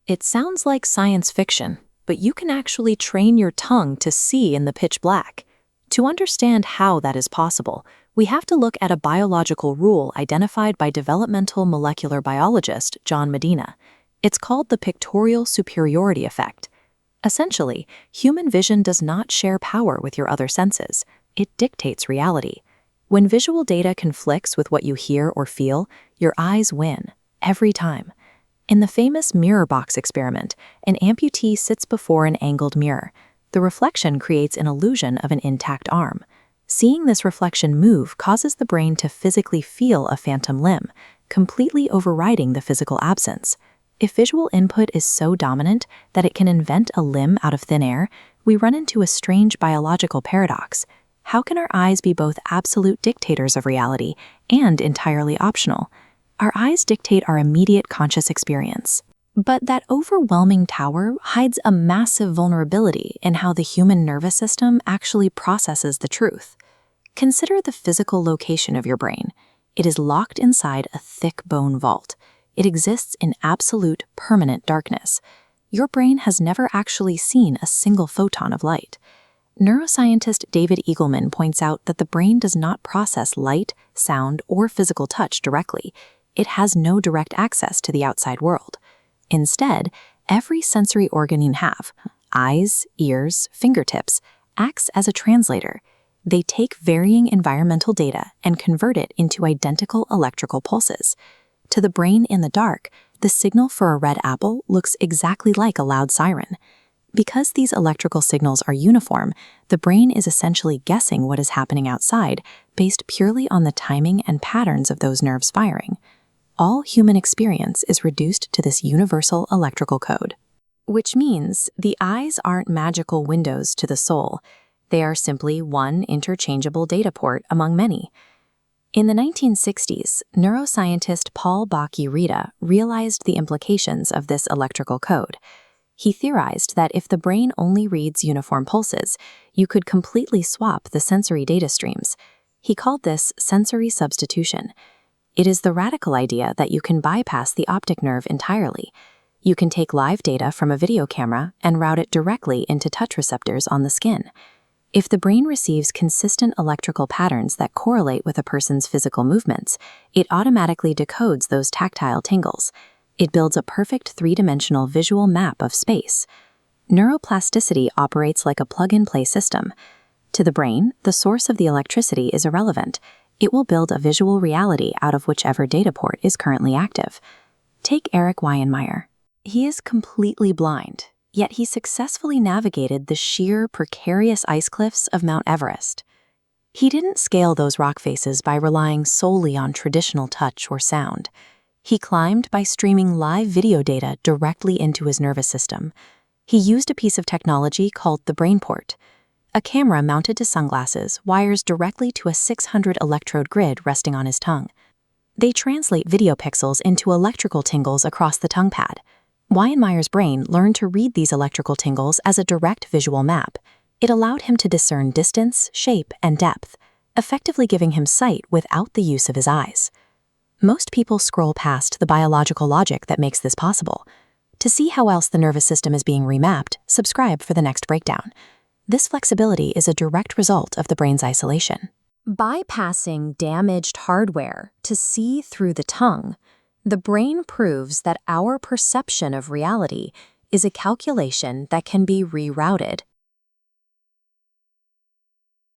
It sounds like science fiction, but you can actually train your tongue to see in the pitch black. To understand how that is possible, we have to look at a biological rule identified by developmental molecular biologist John Medina. It's called the pictorial superiority effect. Essentially, human vision does not share power with your other senses. It dictates reality. When visual data conflicts with what you hear or feel, your eyes win, every time. In the famous mirror box experiment, an amputee sits before an angled mirror. The reflection creates an illusion of an intact arm. Seeing this reflection move causes the brain to physically feel a phantom limb, completely overriding the physical absence. If visual input is so dominant that it can invent a limb out of thin air, we run into a strange biological paradox. How can our eyes be both absolute dictators of reality and entirely optional? Our eyes dictate our immediate conscious experience. But that overwhelming tower hides a massive vulnerability in how the human nervous system actually processes the truth. Consider the physical location of your brain. It is locked inside a thick bone vault. It exists in absolute, permanent darkness. Your brain has never actually seen a single photon of light. Neuroscientist David Eagleman points out that the brain does not process light, sound, or physical touch directly. It has no direct access to the outside world. Instead, every sensory organ you have, eyes, ears, fingertips, acts as a translator. They take varying environmental data and convert it into identical electrical pulses. To the brain in the dark, the signal for a red apple looks exactly like a loud siren. Because these electrical signals are uniform, the brain is essentially guessing what is happening outside based purely on the timing and patterns of those nerves firing. All human experience is reduced to this universal electrical code. Which means the eyes aren't magical windows to the soul. They are simply one interchangeable data port among many. In the 1960s, neuroscientist Paul Bach-y-Rita realized the implications of this electrical code. He theorized that if the brain only reads uniform pulses, you could completely swap the sensory data streams. He called this sensory substitution. It is the radical idea that you can bypass the optic nerve entirely. You can take live data from a video camera and route it directly into touch receptors on the skin. If the brain receives consistent electrical patterns that correlate with a person's physical movements, it automatically decodes those tactile tingles. It builds a perfect three-dimensional visual map of space. Neuroplasticity operates like a plug-and-play system. To the brain, the source of the electricity is irrelevant. It will build a visual reality out of whichever data port is currently active. Take Eric Weihenmayer. He is completely blind, yet he successfully navigated the sheer, precarious ice cliffs of Mount Everest. He didn't scale those rock faces by relying solely on traditional touch or sound. He climbed by streaming live video data directly into his nervous system. He used a piece of technology called the BrainPort. A camera mounted to sunglasses wires directly to a 600 electrode grid resting on his tongue. They translate video pixels into electrical tingles across the tongue pad. Weihenmayer's brain learned to read these electrical tingles as a direct visual map. It allowed him to discern distance, shape, and depth, effectively giving him sight without the use of his eyes. Most people scroll past the biological logic that makes this possible. To see how else the nervous system is being remapped, subscribe for the next breakdown. This flexibility is a direct result of the brain's isolation. Bypassing damaged hardware to see through the tongue, the brain proves that our perception of reality is a calculation that can be rerouted.